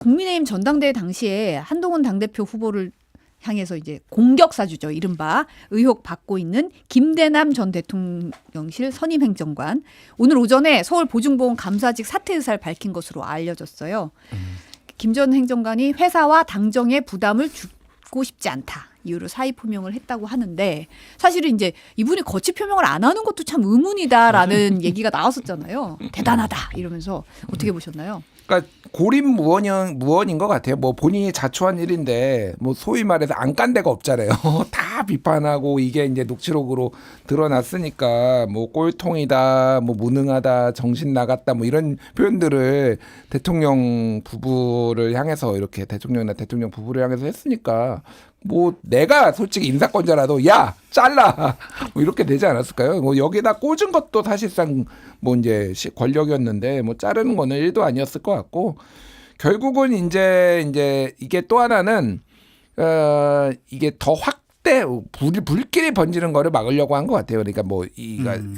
국민의힘 전당대회 당시에 한동훈 당대표 후보를 향해서 이제 공격사주죠. 이른바 의혹 받고 있는 김대남 전 대통령실 선임행정관. 오늘 오전에 서울 보증보험 감사직 사퇴 의사를 밝힌 것으로 알려졌어요. 김 전 행정관이 회사와 당정에 부담을 주고 싶지 않다. 이유로 사의 표명을 했다고 하는데 사실은 이제 이분이 거취 표명을 안 하는 것도 참 의문이다라는 얘기가 나왔었잖아요. 대단하다 이러면서 어떻게 보셨나요? 그러니까 고립무원인 것 같아요. 뭐 본인이 자초한 일인데 뭐 소위 말해서 안 깐 데가 없잖아요. 다 비판하고 이게 이제 녹취록으로 드러났으니까 뭐 꼴통이다, 뭐 무능하다, 정신 나갔다, 뭐 이런 표현들을 대통령 부부를 향해서 이렇게 대통령이나 대통령 부부를 향해서 했으니까 뭐 내가 솔직히 인사권자라도 야 잘라 뭐 이렇게 되지 않았을까요? 뭐 여기다 꽂은 것도 사실상 뭐 이제 권력이었는데 뭐 자르는 거는 일도 아니었을 것 같고 결국은 이제 이게 또 하나는 이게 더 확대 불길이 번지는 거를 막으려고 한 것 같아요. 그러니까 뭐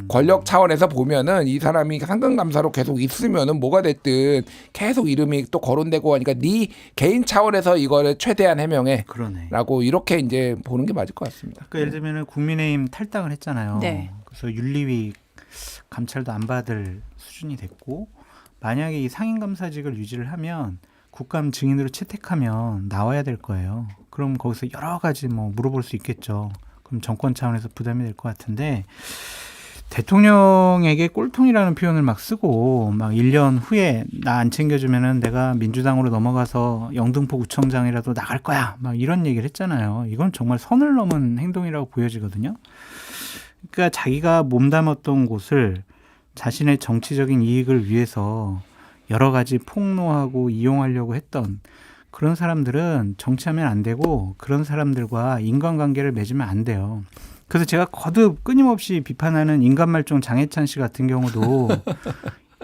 권력 차원에서 보면은 이 사람이 상근감사로 계속 있으면은 뭐가 됐든 계속 이름이 또 거론되고 하니까 네 개인 차원에서 이거를 최대한 해명해. 라고 이렇게 이제 보는 게 맞을 것 같습니다. 그러니까 예를 들면 국민의힘 탈당을 했잖아요. 네. 그래서 윤리위 감찰도 안 받을 수준이 됐고 만약에 이 상임감사직을 유지를 하면 국감 증인으로 채택하면 나와야 될 거예요. 그럼 거기서 여러 가지 뭐 물어볼 수 있겠죠. 그럼 정권 차원에서 부담이 될 것 같은데 대통령에게 꼴통이라는 표현을 막 쓰고 막 1년 후에 나 안 챙겨주면은 내가 민주당으로 넘어가서 영등포 구청장이라도 나갈 거야. 막 이런 얘기를 했잖아요. 이건 정말 선을 넘은 행동이라고 보여지거든요. 그러니까 자기가 몸담았던 곳을 자신의 정치적인 이익을 위해서 여러 가지 폭로하고 이용하려고 했던 그런 사람들은 정치하면 안 되고 그런 사람들과 인간관계를 맺으면 안 돼요. 그래서 제가 거듭 끊임없이 비판하는 인간말종 장해찬 씨 같은 경우도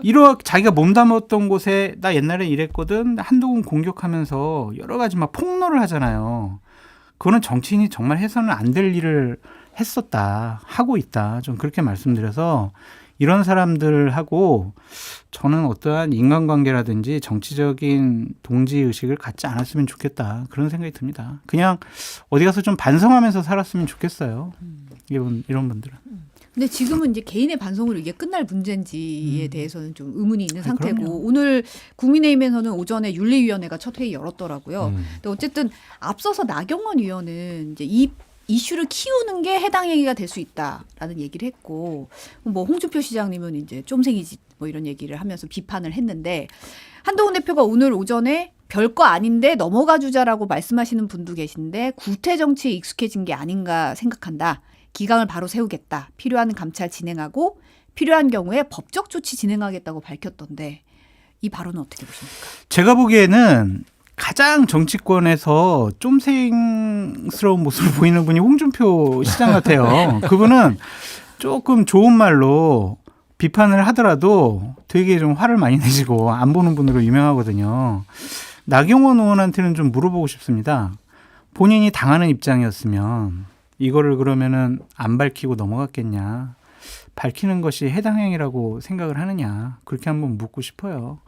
이렇게 자기가 몸담았던 곳에 나 옛날에 이랬거든 한동훈 공격하면서 여러 가지 막 폭로를 하잖아요. 그거는 정치인이 정말 해서는 안 될 일을 했었다, 하고 있다. 좀 그렇게 말씀드려서 이런 사람들하고 저는 어떠한 인간관계라든지 정치적인 동지의식을 갖지 않았으면 좋겠다. 그런 생각이 듭니다. 그냥 어디 가서 좀 반성하면서 살았으면 좋겠어요. 이런 분들은. 근데 지금은 이제 개인의 반성으로 이게 끝날 문제인지에 대해서는 좀 의문이 있는 상태고 그럼요. 오늘 국민의힘에서는 오전에 윤리위원회가 첫 회의 열었더라고요. 근데 어쨌든 앞서서 나경원 의원은 이제 이 이슈를 키우는 게 해당 행위가 될 수 있다라는 얘기를 했고 뭐 홍준표 시장님은 이제 쫌생이지 뭐 이런 얘기를 하면서 비판을 했는데 한동훈 대표가 오늘 오전에 별거 아닌데 넘어가 주자라고 말씀하시는 분도 계신데 구태 정치에 익숙해진 게 아닌가 생각한다. 기강을 바로 세우겠다. 필요한 감찰 진행하고 필요한 경우에 법적 조치 진행하겠다고 밝혔던데 이 발언은 어떻게 보십니까? 제가 보기에는 가장 정치권에서 쫌생스러운 모습을 보이는 분이 홍준표 시장 같아요. 그분은 조금 좋은 말로 비판을 하더라도 되게 좀 화를 많이 내시고 안 보는 분으로 유명하거든요. 나경원 의원한테는 좀 물어보고 싶습니다. 본인이 당하는 입장이었으면 이거를 그러면은 안 밝히고 넘어갔겠냐. 밝히는 것이 해당 행위라고 생각을 하느냐. 그렇게 한번 묻고 싶어요.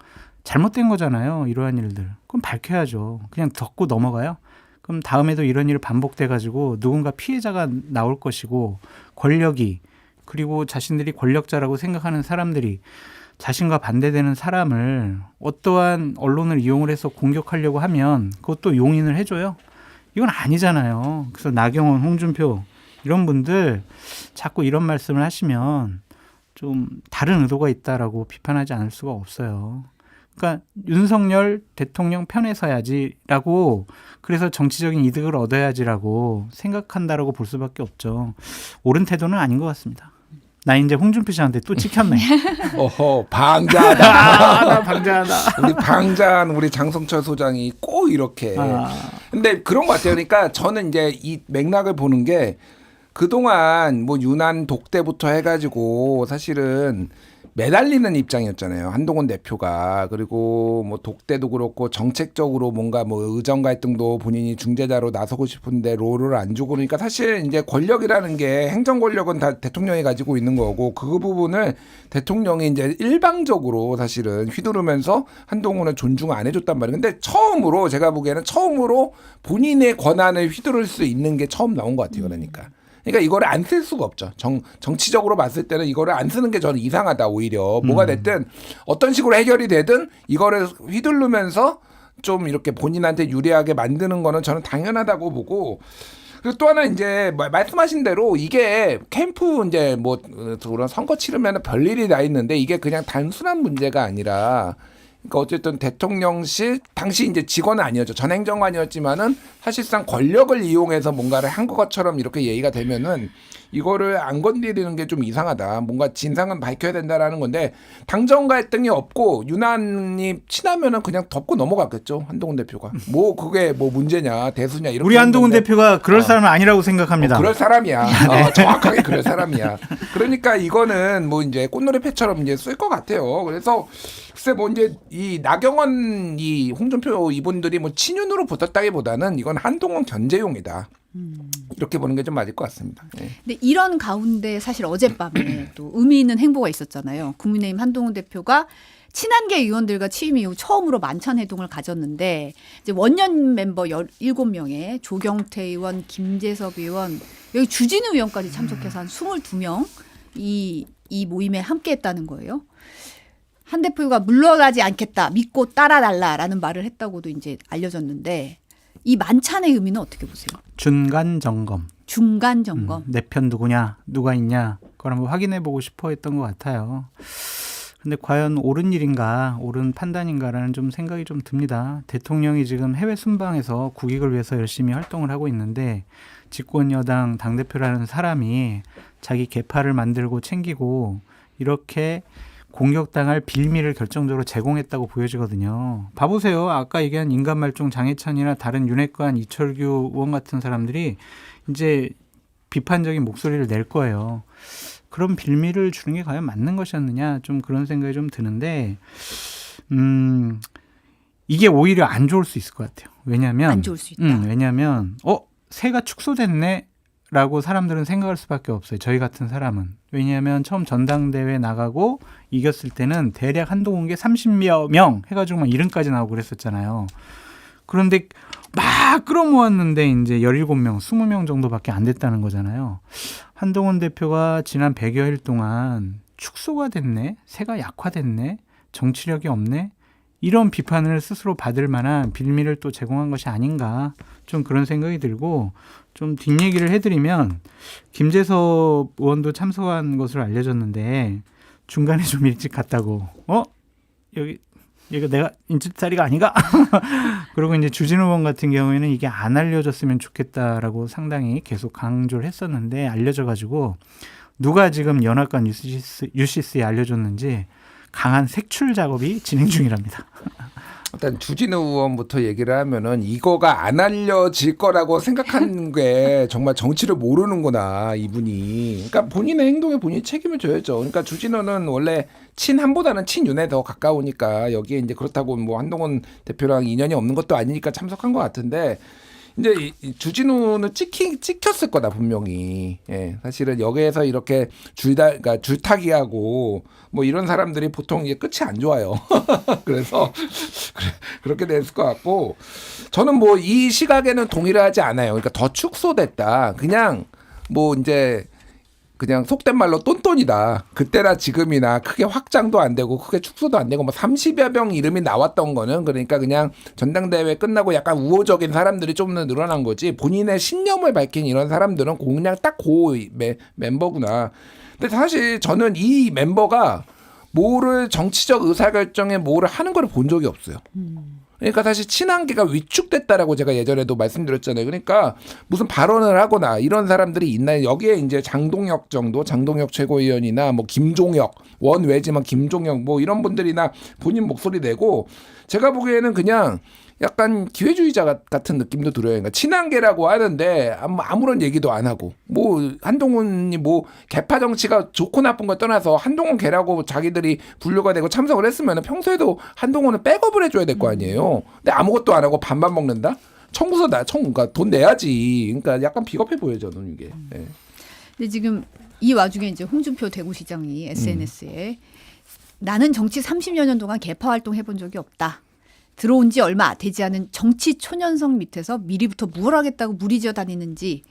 잘못된 거잖아요. 이러한 일들. 그럼 밝혀야죠. 그냥 덮고 넘어가요? 그럼 다음에도 이런 일이 반복돼가지고 누군가 피해자가 나올 것이고 권력이 그리고 자신들이 권력자라고 생각하는 사람들이 자신과 반대되는 사람을 어떠한 언론을 이용을 해서 공격하려고 하면 그것도 용인을 해줘요. 이건 아니잖아요. 그래서 나경원, 홍준표 이런 분들 자꾸 이런 말씀을 하시면 좀 다른 의도가 있다라고 비판하지 않을 수가 없어요. 그러니까 윤석열 대통령 편에 서야지라고 그래서 정치적인 이득을 얻어야지라고 생각한다라고 볼 수밖에 없죠. 옳은 태도는 아닌 것 같습니다. 나 이제 홍준표 씨한테 또 찍혔네. 어허 방자하다. 나 방자하다. 우리 방자한 우리 장성철 소장이 꼭 이렇게. 근데 그런 것 같아요. 그러니까 저는 이제 이 맥락을 보는 게 그동안 뭐 유난 독대부터 해가지고 사실은 매달리는 입장이었잖아요. 한동훈 대표가. 그리고 뭐 독대도 그렇고 정책적으로 뭔가 뭐 의정 갈등도 본인이 중재자로 나서고 싶은데 롤을 안 주고 그러니까 사실 이제 권력이라는 게 행정 권력은 다 대통령이 가지고 있는 거고 그 부분을 대통령이 이제 일방적으로 사실은 휘두르면서 한동훈을 존중 안 해줬단 말이에요. 근데 처음으로 제가 보기에는 처음으로 본인의 권한을 휘두를 수 있는 게 처음 나온 것 같아요. 그러니까 이거를 안 쓸 수가 없죠. 정치적으로 봤을 때는 이거를 안 쓰는 게 저는 이상하다 오히려. 뭐가 됐든 어떤 식으로 해결이 되든 이거를 휘두르면서 좀 이렇게 본인한테 유리하게 만드는 거는 저는 당연하다고 보고 그리고 또 하나 이제 말씀하신 대로 이게 캠프 이제 뭐 그런 선거 치르면 별일이 다 있는데 이게 그냥 단순한 문제가 아니라 그러니까 어쨌든 대통령실 당시 이제 직원은 아니었죠. 전 행정관이었지만은 사실상 권력을 이용해서 뭔가를 한 것처럼 이렇게 얘기가 되면은 이거를 안 건드리는 게 좀 이상하다. 뭔가 진상은 밝혀야 된다라는 건데 당정 갈등이 없고 유난히 친하면은 그냥 덮고 넘어갔겠죠. 한동훈 대표가. 뭐 그게 뭐 문제냐 대수냐 이렇게. 우리 한동훈 했는데 대표가 그럴 사람은 아니라고 생각합니다. 그럴 사람이야. 정확하게 그럴 사람이야. 그러니까 이거는 뭐 이제 꽃놀이패처럼 이제 쓸 것 같아요. 그래서 글쎄 뭐 이제 이 나경원 이 홍준표 이분들이 뭐 친윤으로 붙었다기보다는 이건 한동훈 견제용이다. 이렇게 보는 게 좀 맞을 것 같습니다. 네. 근데 이런 가운데 사실 어젯밤에 또 의미 있는 행보가 있었잖아요. 국민의힘 한동훈 대표가 친한계 의원들과 취임 이후 처음으로 만찬 회동을 가졌는데 이제 원년 멤버 17명에 조경태 의원, 김재섭 의원, 여기 주진우 의원까지 참석해서 한 22명 이 모임에 함께했다는 거예요. 한 대표가 물러나지 않겠다, 믿고 따라달라라는 말을 했다고도 이제 알려졌는데 이 만찬의 의미는 어떻게 보세요? 중간 점검. 중간 점검. 내 편 누구냐, 누가 있냐, 그걸 한번 확인해 보고 싶어 했던 것 같아요. 근데 과연 옳은 일인가, 옳은 판단인가라는 좀 생각이 좀 듭니다. 대통령이 지금 해외 순방에서 국익을 위해서 열심히 활동을 하고 있는데 집권 여당 당대표라는 사람이 자기 계파를 만들고 챙기고 이렇게 공격당할 빌미를 결정적으로 제공했다고 보여지거든요. 봐보세요. 아까 얘기한 인간말종 장해찬이나 다른 윤핵관 이철규 의원 같은 사람들이 이제 비판적인 목소리를 낼 거예요. 그런 빌미를 주는 게 과연 맞는 것이었느냐 좀 그런 생각이 좀 드는데 이게 오히려 안 좋을 수 있을 것 같아요. 왜냐하면 안 좋을 수 있다. 왜냐하면 새가 축소됐네 라고 사람들은 생각할 수밖에 없어요. 저희 같은 사람은. 왜냐하면 처음 전당대회 나가고 이겼을 때는 대략 한동훈 게 30여 명 해가지고 막 이름까지 나오고 그랬었잖아요. 그런데 막 끌어모았는데 이제 17명, 20명 정도밖에 안 됐다는 거잖아요. 한동훈 대표가 지난 100여일 동안 축소가 됐네, 새가 약화됐네, 정치력이 없네, 이런 비판을 스스로 받을 만한 빌미를 또 제공한 것이 아닌가 좀 그런 생각이 들고 좀 뒷얘기를 해드리면 김재섭 의원도 참석한 것으로 알려졌는데 중간에 좀 일찍 갔다고 여기 내가 인질 자리가 아닌가? 그리고 이제 주진우 의원 같은 경우에는 이게 안 알려졌으면 좋겠다라고 상당히 계속 강조를 했었는데 알려져가지고 누가 지금 연합관 UCC에 알려줬는지 강한 색출 작업이 진행 중이랍니다. 일단 주진우 의원부터 얘기를 하면은 이거가 안 알려질 거라고 생각한 게 정말 정치를 모르는구나 이분이. 그러니까 본인의 행동에 본인이 책임을 져야죠. 그러니까 주진우는 원래 친한보다는 친윤에 더 가까우니까 여기에 이제 그렇다고 뭐 한동훈 대표랑 인연이 없는 것도 아니니까 참석한 것 같은데. 이제 주진우는 찍혔을 거다 분명히. 예, 사실은 여기에서 이렇게 그러니까 줄타기하고 뭐 이런 사람들이 보통 이게 끝이 안 좋아요. 그래서 그렇게 됐을 것 같고 저는 뭐 이 시각에는 동의를 하지 않아요. 그러니까 더 축소됐다. 그냥 뭐 이제 그냥 속된 말로 똔똔이다. 그때나 지금이나 크게 확장도 안 되고 크게 축소도 안 되고 뭐 30여 명 이름이 나왔던 거는 그러니까 그냥 전당대회 끝나고 약간 우호적인 사람들이 좀 더 늘어난 거지 본인의 신념을 밝힌 이런 사람들은 그냥 딱 멤버구나. 근데 사실 저는 이 멤버가 뭐를 정치적 의사결정에 뭐를 하는 걸 본 적이 없어요. 그러니까 사실 친한계가 위축됐다라고 제가 예전에도 말씀드렸잖아요. 그러니까 무슨 발언을 하거나 이런 사람들이 있나요? 여기에 이제 장동혁 최고위원이나 뭐 김종혁, 원외지만 김종혁 뭐 이런 분들이나 본인 목소리 내고 제가 보기에는 그냥 약간 기회주의자 같은 느낌도 들어요. 그러니까 친한계라고 하는데 아무런 얘기도 안 하고 뭐 한동훈이 뭐 개파 정치가 좋고 나쁜 걸 떠나서 한동훈 개라고 자기들이 분류가 되고 참석을 했으면 평소에도 한동훈은 백업을 해줘야 될 거 아니에요. 근데 아무것도 안 하고 밥만 먹는다? 청구서 그러니까 돈 내야지. 그러니까 약간 비겁해 보여요 저는 이게. 네. 근데 지금 이 와중에 이제 홍준표 대구시장이 SNS에 나는 정치 30여 년 동안 개파 활동 해본 적이 없다. 들어온 지 얼마 되지 않은 정치 초년성 밑에서 미리부터 뭘 하겠다고 무리지어 다니는지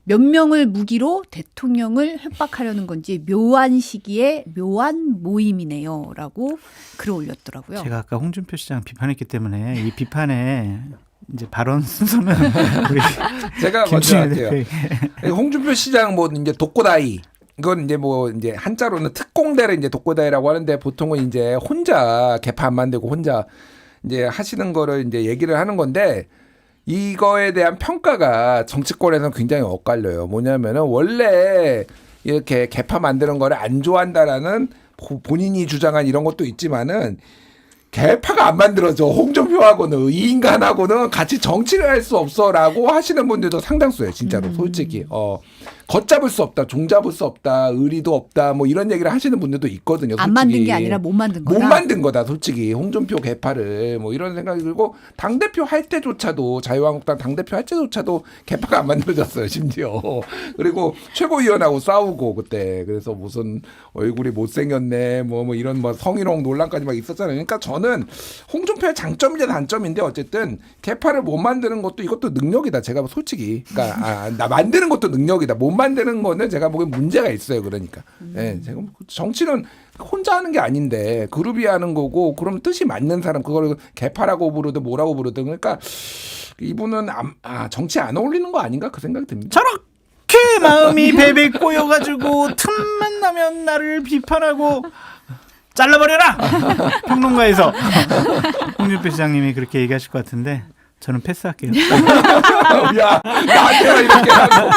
몇 명을 무기로 대통령을 협박하려는 건지 묘한 시기에 묘한 모임이네요 라고 글을 올렸더라고요. 제가 아까 홍준표 시장 비판했기 때문에 이 비판에 이제 발언 순서는 우리 제가 먼저 할게요. 홍준표 시장 뭐 이제 독고다이 이건 이제 뭐 이제 한자로는 특공대를 이제 독고다이라고 하는데 보통은 이제 혼자 개파 안 만들고 혼자 이제 하시는 거를 이제 얘기를 하는 건데 이거에 대한 평가가 정치권에서는 굉장히 엇갈려요. 뭐냐면은 원래 이렇게 개파 만드는 거를 안 좋아한다라는 본인이 주장한 이런 것도 있지만은 개파가 안 만들어져. 홍준표하고는 이 인간하고는 같이 정치를 할 수 없어라고 하시는 분들도 상당수예요. 진짜로 솔직히. 걷잡을 수 없다. 종잡을 수 없다. 의리도 없다. 뭐 이런 얘기를 하시는 분들도 있거든요. 솔직히. 안 만든 게 아니라 못 만든 거다. 못 만든 거다. 솔직히. 홍준표 개파를 뭐 이런 생각이 들고 당대표 할 때조차도 자유한국당 당대표 할 때조차도 개파가 안 만들어졌어요. 심지어. 그리고 최고위원하고 싸우고 그때. 그래서 무슨 얼굴이 못생겼네. 뭐 이런 뭐 성희롱 논란까지 막 있었잖아요. 그러니까 저는 홍준표의 장점이자 단점인데 어쨌든 개파를 못 만드는 것도 이것도 능력이다. 제가 솔직히. 그러니까 나 만드는 것도 능력이다. 못 만드는 거는 제가 보기엔 문제가 있어요. 그러니까. 네, 제가 정치는 혼자 하는 게 아닌데 그룹이 하는 거고 그럼 뜻이 맞는 사람 그걸 개파라고 부르든 뭐라고 부르든 그러니까 이분은 정치 안 어울리는 거 아닌가 그 생각이 듭니다. 저렇게 마음이 베베 꼬여가지고 틈만 나면 나를 비판하고 잘라버려라 평론가에서 홍준표 시장님이 그렇게 얘기하실 것 같은데 저는 패스할게요. 야, 나한테 이렇게 하고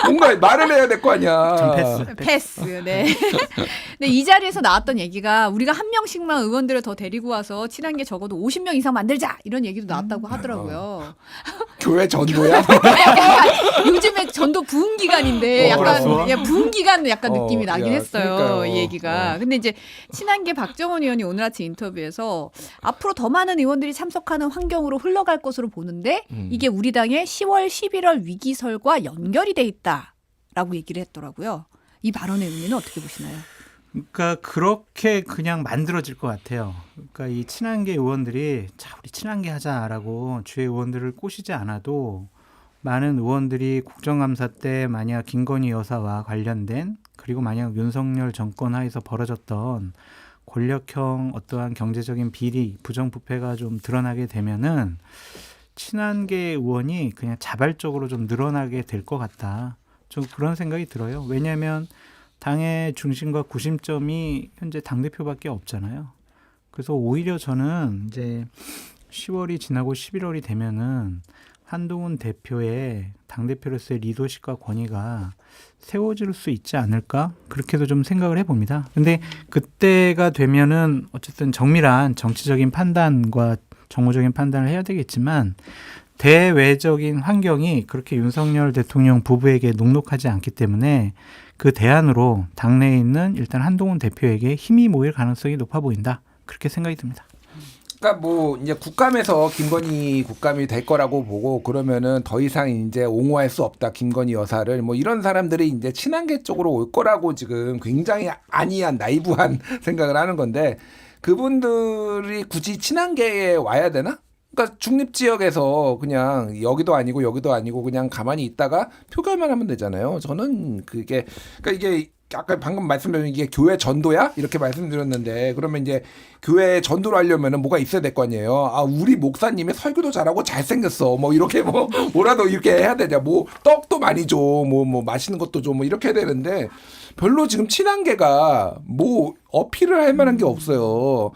뭔가 말을 해야 될 거 아니야. 좀 패스. 네. 근데 이 자리에서 나왔던 얘기가 우리가 한 명씩만 의원들을 더 데리고 와서 친한 게 적어도 50명 이상 만들자 이런 얘기도 나왔다고 하더라고요. 교회 전도야? 요즘에 전도 부흥 기간인데 약간 부흥 기간 약간 느낌이 나긴 했어요. 그러니까요. 이 얘기가. 근데 이제 친한 게 박정원 의원이 오늘 아침 인터뷰에서 앞으로 더 많은 의원들이 참석하는 환경으로 흘러갈 것으로 보는데 이게 우리 당의 10월 11월 위기설과 연결이 돼 있다라고 얘기를 했더라고요. 이 발언의 의미는 어떻게 보시나요? 그러니까 그렇게 그냥 만들어질 것 같아요. 그러니까 이 친한계 의원들이 자 우리 친한계 하자라고 주의 의원들을 꼬시지 않아도 많은 의원들이 국정감사 때 만약 김건희 여사와 관련된 그리고 만약 윤석열 정권 하에서 벌어졌던 권력형 어떠한 경제적인 비리, 부정부패가 좀 드러나게 되면은 친한계 의원이 그냥 자발적으로 좀 늘어나게 될 것 같다. 좀 그런 생각이 들어요. 왜냐하면 당의 중심과 구심점이 현재 당대표밖에 없잖아요. 그래서 오히려 저는 이제 10월이 지나고 11월이 되면은 한동훈 대표의 당대표로서의 리더십과 권위가 세워질 수 있지 않을까? 그렇게도 좀 생각을 해봅니다. 근데 그때가 되면은 어쨌든 정밀한 정치적인 판단과 정무적인 판단을 해야 되겠지만 대외적인 환경이 그렇게 윤석열 대통령 부부에게 녹록하지 않기 때문에 그 대안으로 당내에 있는 일단 한동훈 대표에게 힘이 모일 가능성이 높아 보인다. 그렇게 생각이 듭니다. 그러니까 뭐 이제 국감에서 김건희 국감이 될 거라고 보고 그러면은 더 이상 이제 옹호할 수 없다 김건희 여사를 뭐 이런 사람들이 이제 친한계 쪽으로 올 거라고 지금 굉장히 아니한 나이브한 생각을 하는 건데 그분들이 굳이 친한계에 와야 되나? 그러니까 중립 지역에서 그냥 여기도 아니고 여기도 아니고 그냥 가만히 있다가 표결만 하면 되잖아요. 저는 그게 그러니까 이게 아까 방금 말씀드린 이게 교회 전도야? 이렇게 말씀드렸는데 그러면 이제 교회 전도를 하려면은 뭐가 있어야 될 거 아니에요. 우리 목사님이 설교도 잘하고 잘생겼어. 뭐 이렇게 뭐라도 이렇게 해야 되냐. 뭐 떡도 많이 줘. 뭐 맛있는 것도 줘. 뭐 이렇게 해야 되는데 별로 지금 친한계가 뭐 어필을 할 만한 게 없어요.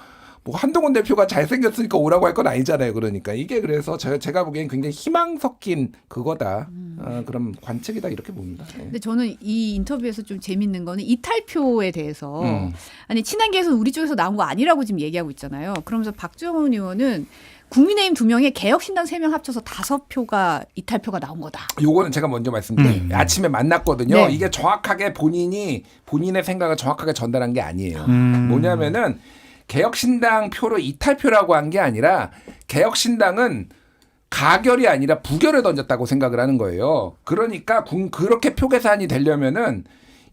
뭐 한동훈 대표가 잘생겼으니까 오라고 할 건 아니잖아요. 그러니까 이게 그래서 제가 보기엔 굉장히 희망 섞인 그거다. 그럼 관측이다 이렇게 봅니다. 네. 근데 저는 이 인터뷰에서 좀 재밌는 거는 이탈표에 대해서 아니 친한계에서 우리 쪽에서 나온 거 아니라고 지금 얘기하고 있잖아요. 그러면서 박정원 의원은 국민의힘 2명에 개혁신당 3명 합쳐서 5표가 이탈표가 나온 거다. 요거는 제가 먼저 말씀드릴게요. 아침에 만났거든요. 네. 이게 정확하게 본인의 생각을 정확하게 전달한 게 아니에요. 음. 뭐냐면은 개혁신당 표를 이탈표라고 한 게 아니라 개혁신당은 가결이 아니라 부결을 던졌다고 생각을 하는 거예요. 그러니까 그렇게 표 계산이 되려면은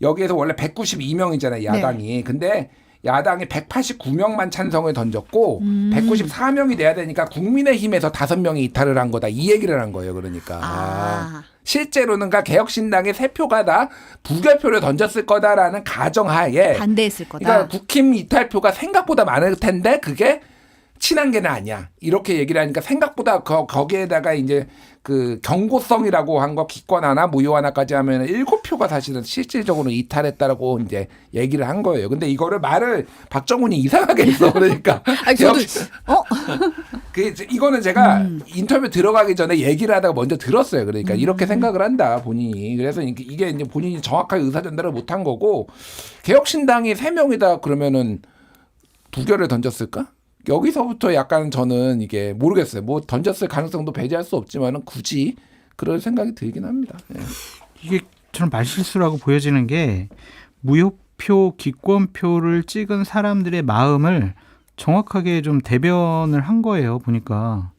여기에서 원래 192명이잖아요, 야당이. 근데 야당이 189명만 찬성을 던졌고 194명이 돼야 되니까 국민의힘에서 5명이 이탈을 한 거다. 이 얘기를 한 거예요. 그러니까. 실제로는 개혁신당의 3표가 다 부결표를 던졌을 거다라는 가정하에 반대했을 거다. 그러니까 국힘 이탈표가 생각보다 많을 텐데 그게 친한 게는 아니야. 이렇게 얘기를 하니까 생각보다 거기에다가 이제 그 경고성이라고 한 거 기권 하나 무효 하나까지 하면 7표가 사실은 실질적으로 이탈했다라고 이제 얘기를 한 거예요. 근데 이거를 말을 박정훈이 이상하게 했어. 그러니까 아니, 저도 이거는 제가 인터뷰 들어가기 전에 얘기를 하다가 먼저 들었어요. 그러니까 이렇게 생각을 한다 본인이. 그래서 이게 이제 본인이 정확하게 의사 전달을 못한 거고 개혁신당이 3명이다 그러면은 부결을 던졌을까? 여기서부터 약간 저는 이게 모르겠어요. 뭐 던졌을 가능성도 배제할 수 없지만은 굳이 그럴 생각이 들긴 합니다. 예. 이게 저는 말실수라고 보여지는 게 무효표, 기권표를 찍은 사람들의 마음을 정확하게 좀 대변을 한 거예요. 보니까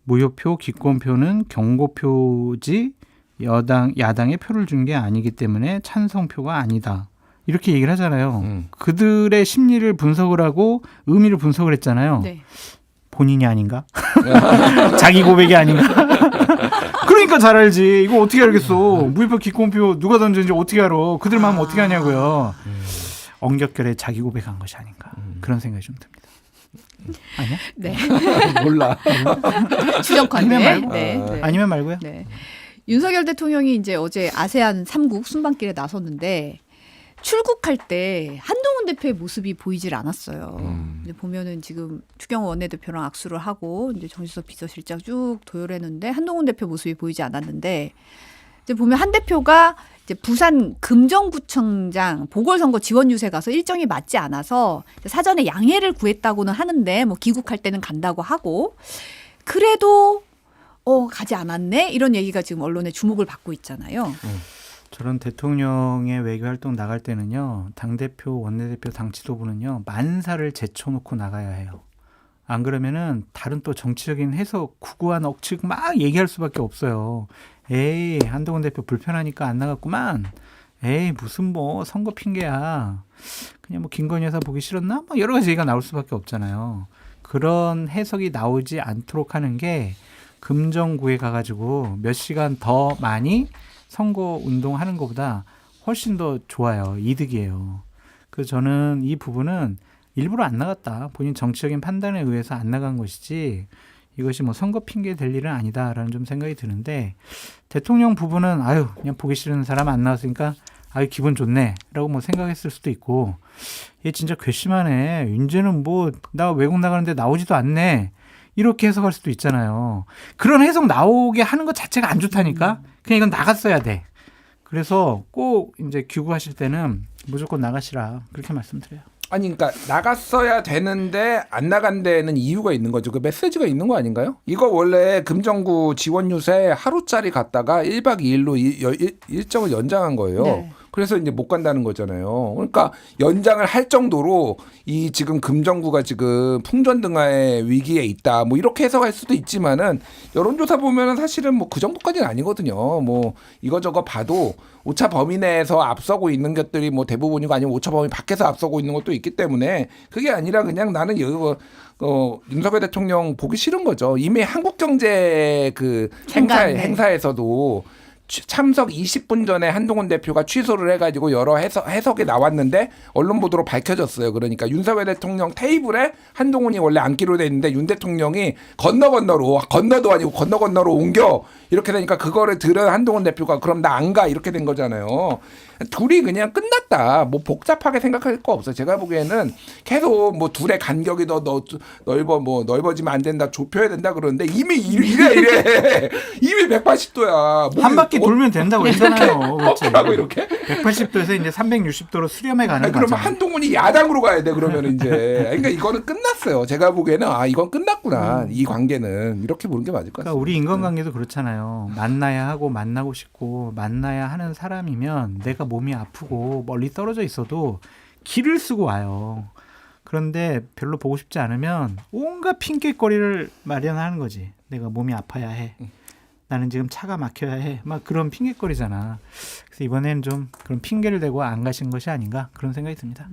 무효표, 기권표는 경고표지 야당의 표를 준 게 아니기 때문에 찬성표가 아니다. 이렇게 얘기를 하잖아요. 그들의 심리를 분석을 하고 의미를 분석을 했잖아요. 네. 본인이 아닌가? 자기 고백이 아닌가? 그러니까 잘 알지. 이거 어떻게 알겠어. 무효표, 기권표 누가 던졌는지 어떻게 알아. 그들 마음 어떻게 하냐고요. 엉겹결에 자기 고백한 것이 아닌가. 그런 생각이 좀 듭니다. 아니야? 네. 몰라. 추정컨대. 아니면 말고. 네. 아니면 말고요. 네. 윤석열 대통령이 이제 어제 아세안 3국 순방길에 나섰는데 출국할 때 한동훈 대표의 모습이 보이질 않았어요. 근데 보면은 지금 추경호 원내대표랑 악수를 하고 이제 정진석 비서실장 쭉 도열했는데 한동훈 대표 모습이 보이지 않았는데 이제 보면 한 대표가 이제 부산 금정구청장 보궐선거 지원 유세 가서 일정이 맞지 않아서 사전에 양해를 구했다고는 하는데 뭐 귀국할 때는 간다고 하고 그래도 가지 않았네 이런 얘기가 지금 언론의 주목을 받고 있잖아요. 저런 대통령의 외교활동 나갈 때는요. 당대표, 원내대표, 당 지도부는요. 만사를 제쳐놓고 나가야 해요. 안 그러면은 다른 또 정치적인 해석, 구구한 억측 막 얘기할 수밖에 없어요. 에이, 한동훈 대표 불편하니까 안 나갔구만. 에이, 무슨 뭐 선거 핑계야. 그냥 뭐 김건희 여사 보기 싫었나? 뭐 여러 가지 얘기가 나올 수밖에 없잖아요. 그런 해석이 나오지 않도록 하는 게 금정구에 가가지고 몇 시간 더 많이 선거 운동하는 것보다 훨씬 더 좋아요. 이득이에요. 그래서 저는 이 부분은 일부러 안 나갔다. 본인 정치적인 판단에 의해서 안 나간 것이지 이것이 뭐 선거 핑계 될 일은 아니다라는 좀 생각이 드는데 대통령 부분은 아유 그냥 보기 싫은 사람 안 나왔으니까 아유 기분 좋네라고 뭐 생각했을 수도 있고 얘 진짜 괘씸하네. 이제는 뭐 나 외국 나가는데 나오지도 않네. 이렇게 해석할 수도 있잖아요. 그런 해석 나오게 하는 것 자체가 안 좋다니까. 그냥 이건 나갔어야 돼. 그래서 꼭 이제 귀국하실 때는 무조건 나가시라 그렇게 말씀드려요. 아니 그러니까 나갔어야 되는데 안 나간 데는 이유가 있는 거죠. 그 메시지가 있는 거 아닌가요? 이거 원래 금정구 지원 유세 하루짜리 갔다가 1박 2일로 일정을 연장한 거예요. 네. 그래서 이제 못 간다는 거잖아요. 그러니까 연장을 할 정도로 이 지금 금정구가 지금 풍전등화의 위기에 있다. 뭐 이렇게 해석할 수도 있지만은 여론조사 보면은 사실은 뭐 그 정도까지는 아니거든요. 뭐 이거저거 봐도 오차 범위 내에서 앞서고 있는 것들이 뭐 대부분이고 아니면 오차 범위 밖에서 앞서고 있는 것도 있기 때문에 그게 아니라 그냥 나는 이거 윤석열 대통령 보기 싫은 거죠. 이미 한국경제 그 행사에서도 참석 20분 전에 한동훈 대표가 취소를 해가지고 여러 해석이 나왔는데 언론 보도로 밝혀졌어요. 그러니까 윤석열 대통령 테이블에 한동훈이 원래 앉기로 돼 있는데 윤 대통령이 건너도 아니고 건너로 옮겨 이렇게 되니까 그거를 들은 한동훈 대표가 그럼 나 안 가 이렇게 된 거잖아요. 둘이 그냥 끝났다. 뭐 복잡하게 생각할 거 없어. 제가 보기에는 계속 뭐 둘의 간격이 더 넓어지면 안 된다, 좁혀야 된다 그러는데 이미 이래 이미 180도야. 한 바퀴 돌면 된다고 했잖아요. 꺾으라고 이렇게. 180도에서 이제 360도로 수렴해 가는 아니, 그러면 거죠. 한동훈이 야당으로 가야 돼. 그러면 이제 그러니까 이거는 끝났어요. 제가 보기에는 이건 끝났구나. 이 관계는 이렇게 보는 게 맞을 것 같아요. 그러니까 우리 인간관계도 그렇잖아요. 만나야 하고 만나고 싶고 만나야 하는 사람이면 내가 몸이 아프고 멀리 떨어져 있어도 길을 쓰고 와요. 그런데 별로 보고 싶지 않으면 온갖 핑계거리를 마련하는 거지. 내가 몸이 아파야 해. 나는 지금 차가 막혀야 해. 막 그런 핑계거리잖아. 그래서 이번에는 좀 그런 핑계를 대고 안 가신 것이 아닌가 그런 생각이 듭니다.